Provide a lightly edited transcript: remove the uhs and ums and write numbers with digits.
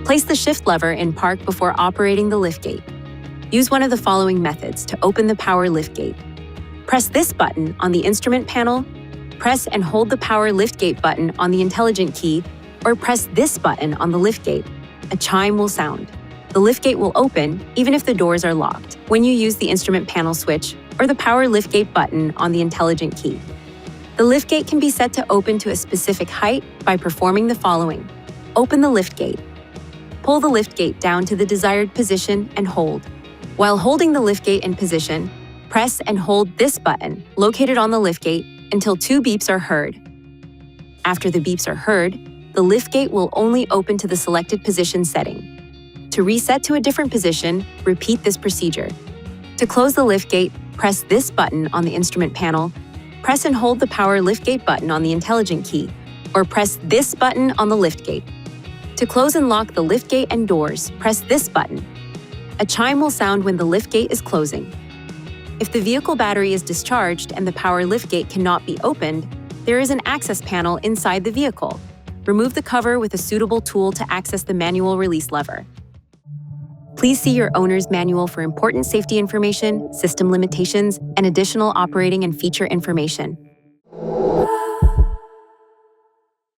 Place the shift lever in park before operating the liftgate. Use one of the following methods to open the power liftgate. Press this button on the instrument panel, press and hold the power liftgate button on the intelligent key, or press this button on the liftgate. A chime will sound. The liftgate will open even if the doors are locked when you use the instrument panel switch or the power liftgate button on the intelligent key. The liftgate can be set to open to a specific height by performing the following. Open the liftgate. Pull the liftgate down to the desired position and hold. While holding the liftgate in position, press and hold this button located on the liftgate until 2 beeps are heard. After the beeps are heard, the liftgate will only open to the selected position setting. To reset to a different position, repeat this procedure. To close the liftgate, press this button on the instrument panel, press and hold the power liftgate button on the intelligent key, or press this button on the liftgate. To close and lock the liftgate and doors, press this button. A chime will sound when the liftgate is closing. If the vehicle battery is discharged and the power liftgate cannot be opened, there is an access panel inside the vehicle. Remove the cover with a suitable tool to access the manual release lever. Please see your owner's manual for important safety information, system limitations, and additional operating and feature information.